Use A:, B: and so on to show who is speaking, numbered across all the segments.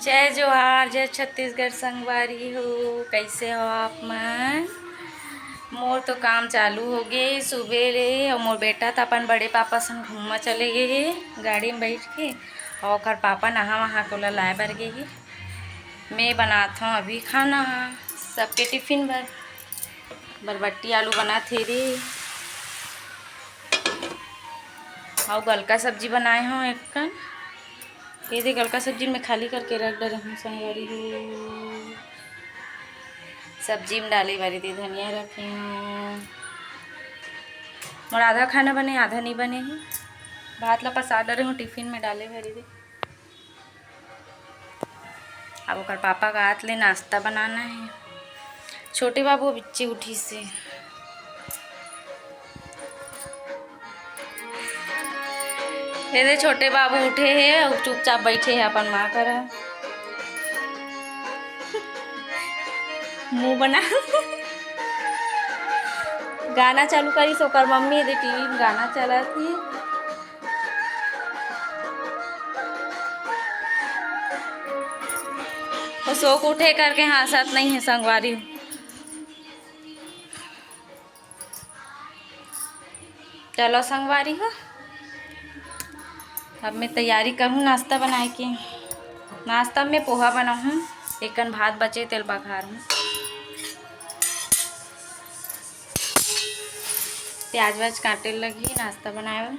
A: जय जोहार, जय छत्तीसगढ़ संगवारी हो। कैसे हो आप मन? मोर तो काम चालू हो गए सुबह ले। और मोर बेटा तो अपन बड़े पापा संग घूमने चले गए हे गाड़ी में बैठ के। और ओकर पापा नहा वहा को लाए बर गए हे। मैं बनात हूँ अभी खाना सबके टिफिन बर। बरबट्टी आलू बना थे रे। और गलका सब्जी बनाए हूँ एक कन। ये दे गलका सब्जी में खाली करके रख डरे हूँ संगवारी हो। सब्जी में डाले वाली थी धनिया रखी हूँ। और आधा खाना बने आधा नहीं बने ही। भात ला पसा डरे हूँ टिफिन में डाले भरी थी। अब ओकर पापा का हाथ ले नाश्ता बनाना है। छोटे बाबू बच्चे उठी से ये छोटे बाबू उठे हैं और चुपचाप बैठे हैं अपन माँ कर मुंह बना गाना चालू करी सो कर मम्मी दे टीवी में गाना चला थी। और सो को उठे करके हंसत नहीं है संगवारी। चलो संगवारी हो, अब मैं तैयारी करूँ नाश्ता बनाए के। नाश्ता में पोहा बनाऊँ, एकन भात बचे तेल बघार हूँ। प्याज व्याज काटे लगी नाश्ता बनाए।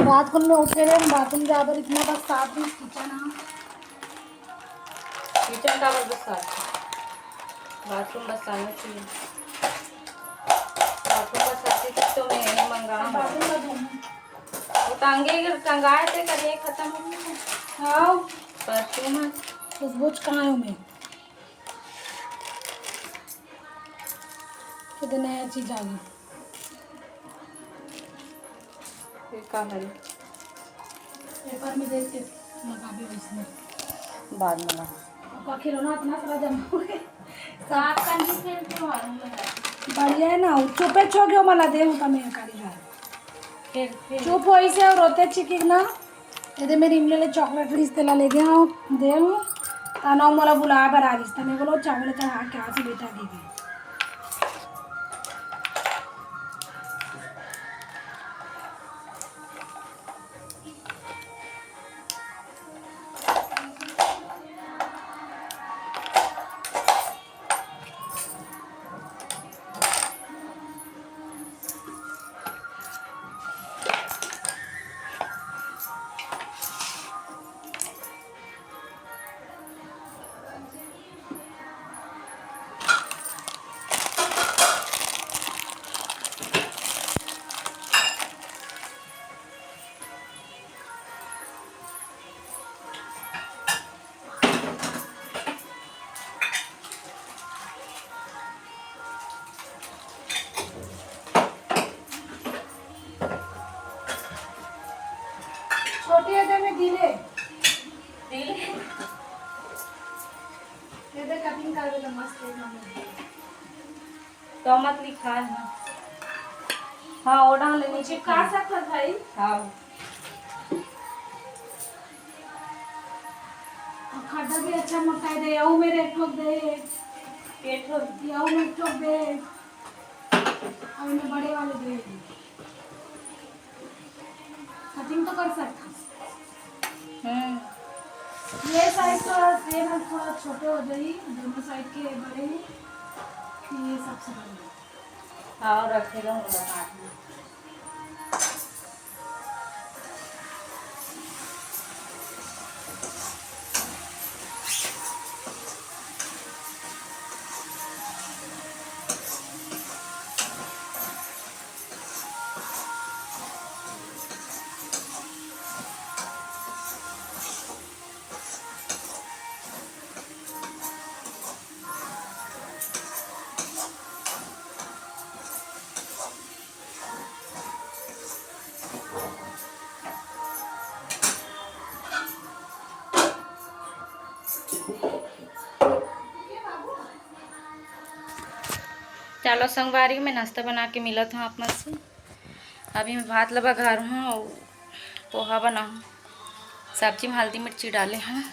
B: रात को मैं उठे रहे बाथरूम जा पर इतना बस साफ ही
A: किचन का बस बाथरूम बस आना चाहिए। बाथरूम बस आती तो मैं मंगा वो टंगाए थे करिए खत्म हो गया।
B: हाँ
A: परफ्यूम
B: खुशबू कहाँ हूँ मैं कितने नया चीज आ गई पेपर में देख के लगा भी इसमें
A: बाद में लगा
B: आपका खिलौना इतना सारा जमा हो गया
A: साफ करनी से तो मालूम
B: बढ़िया है ना चुपे छो क्यों मला दे हूँ मैं कारीगर
A: फिर
B: चुप हो इसे और रोते चिकी ना यदि मेरी इमले ले चॉकलेट रीस तेला ले गया हूँ दे हूँ ताना मोला बुला बर आ रिश्ता मैं बोलो चावल चढ़ा क्या से बेटा दे गई तो मस्त है ना।
A: तो मत लिखा है ना। हाँ वो डाल लेनी
B: चिपका सकता भाई।
A: हाँ
B: और खड्डा भी अच्छा मोटा दे याऊ मेरे एक ठोक दे
A: पेट हो
B: याऊ में एक ठोक दे और मैं बड़े वाले दे कटिंग तो कर सकता। ये साइड तो ये ना थोड़ा छोटे हो जाए दोनों साइड के बड़े हैं ये सबसे बड़े।
A: हाँ रखेगा हाथ में। चलो संगवारी में नाश्ता बना के मिला था आप से। अभी मैं भात लगा घर हूँ और पोहा बनाऊँ। सब्जी में हल्दी मिर्ची डाले हैं।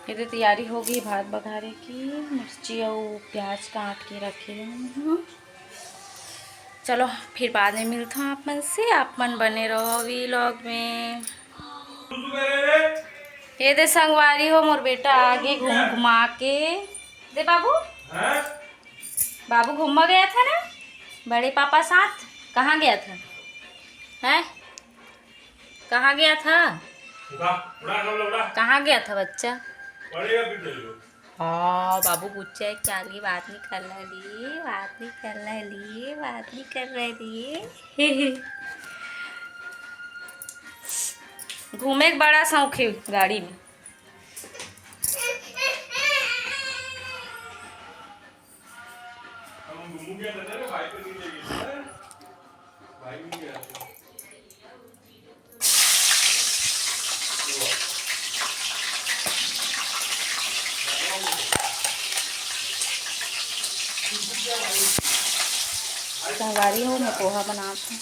A: ये तो तैयारी हो गई भात बघारे की। मिर्ची और प्याज काट के रखे हैं। चलो फिर बाद में मिलता हूँ आप मन से। आप मन बने रहो व्लॉग में। ये दे संगवारी हो मोर बेटा आगे घूम घुमा के दे बाबू। बाबू घूमने गया था ना बड़े पापा साथ। कहाँ गया था है? कहाँ गया था? कहाँ गया था बच्चा? हाँ बाबू पूछा है क्या ली बात नहीं कर रही बात नहीं कर रही बात नहीं कर रही। घूमे का बड़ा शौक है गाड़ी में। संगवारी हो मैं पोहा बनाती हूँ।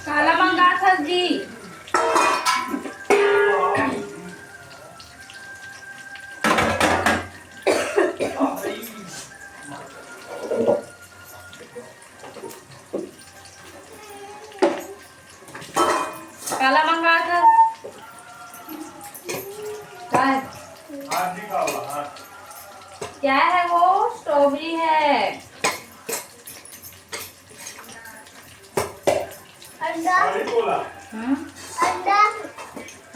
A: काला मंगा था जी। काला मंगा था क्या है वो? स्ट्रॉबेरी है। हम्म?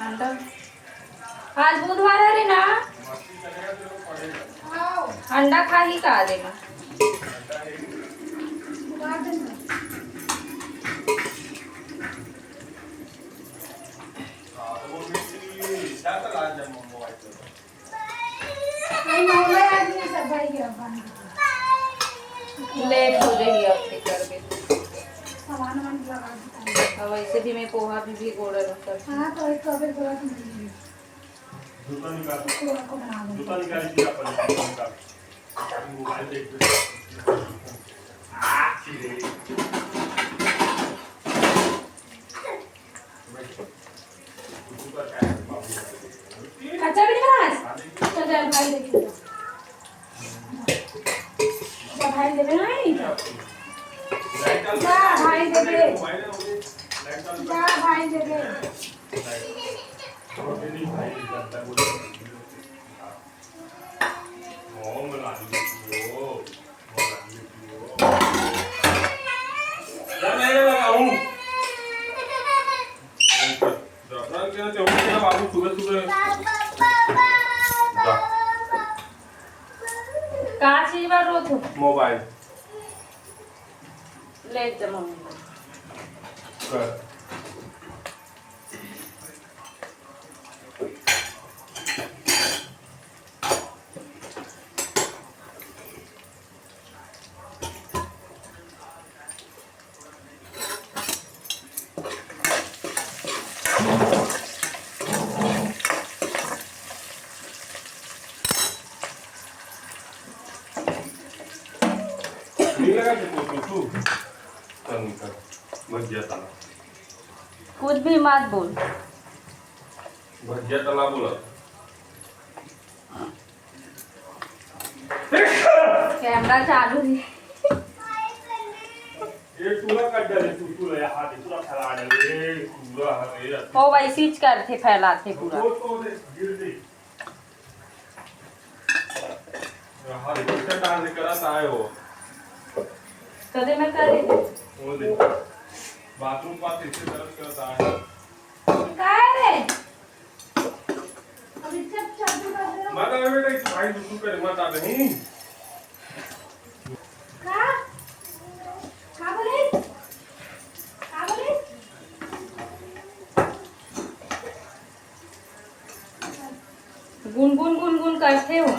A: अंडा आज बुधवार है रे ना, अंडा खा ही का देगा। लेट हो जाएगी अपने कर में।
B: सामान वामान लगा देता हूँ।
A: वैसे भी मैं पोहा भी भिगो रहा हूँ।
B: हाँ तो एक कभी पूरा
C: जूता निकाल
B: पूरा को बना दो।
C: जूता निकाल दिया अपन जूता निकाल मोबाइल देख
B: अच्छा भी बना चल चल भाई देखिए जा भाई देवे नहीं जा भाई देवे जा भाई देवे
C: बाबू सुबह सुबह
A: का चीज बार रो तू
C: मोबाइल
A: ले जा मम्मी
C: कर नहीं लगा तू चल निकल भजिया तला
A: कुछ भी मत बोल।
C: भजिया तला बोला
A: कैमरा चालू है।
C: ये तुला कट डाले तुला या हाथ पूरा फैला डाले पूरा ये
A: वो वैसे ही करते फैलाते पूरा।
C: तो गिर दे हां इतना डाल दे करा आए हो
A: कदे मैं कर रही
C: वो दे बाथरूम पास इसे तरफ करता है
B: काय रे अभी सब चालू कर दे
C: माता बेटा इस भाई दुसू करे मत आ नहीं
B: का बोले
A: गुनगुन करते हो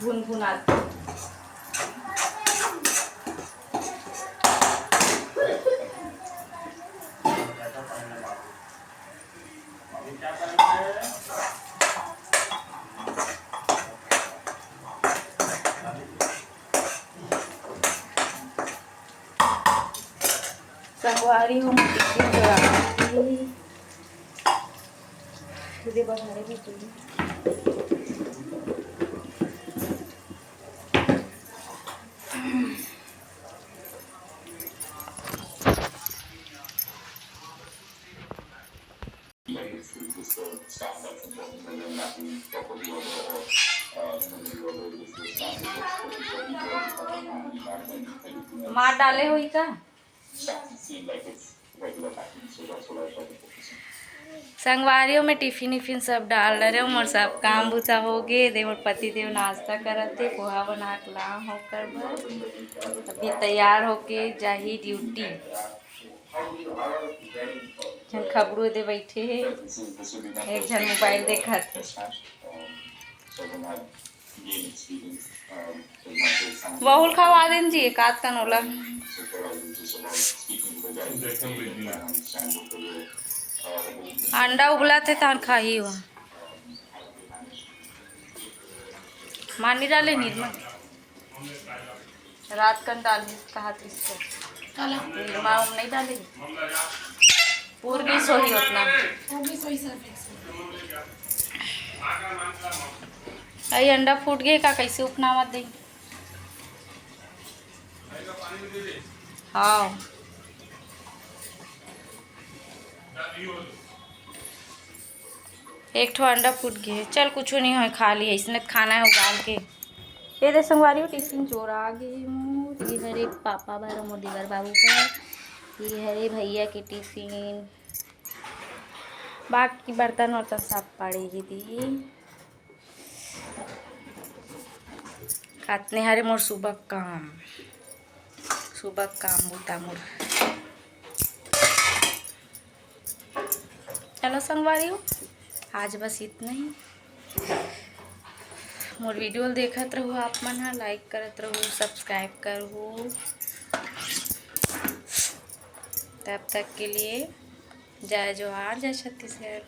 A: गुनगुन आते
C: क्या करना है
A: संगवारी हूँ तुझे बता रही तुझे मार डाले हुई का संगवारियों में टिफिन विफिन सब डाल रहे हो मोर सब काम बुता हो गए दे मोर पति देव नाश्ता करत थे पोहा बना के ला होकर बस अभी तैयार होके जाही ड्यूटी जन खबरू दे बैठे है एक जन मोबाइल देखा थे बहुल खवा देन जी एक आध कनोला अंडा उबला थे तान खाही हुआ मानी डाले निर्मा रात कन डाली कहा थी इसको निर्मा नहीं डाले पूर्वी सोही उतना अरे अंडा फूट गए का कैसे उपना मत दे हाँ एक ठो अंडा फूट गए चल कुछ नहीं हो खा लिया इसने खाना है उबाल के ये दे संगवारी हो टिफिन चोर आ गए मोर। ये हरे पापा बर मोर दीवर बाबू पर। ये हरे भैया के टिफिन। बाकी बर्तन वर्तन सब पड़े ही दी। काटने हरे मोर सुबह काम बूता मोर। चलो संगवारी हो आज बस इतना ही। मोर वीडियो देखत रहो आप मन हा, लाइक करत रहो, सब्सक्राइब करो। तब तक के लिए जय जोहार, जय छत्तीसगढ़।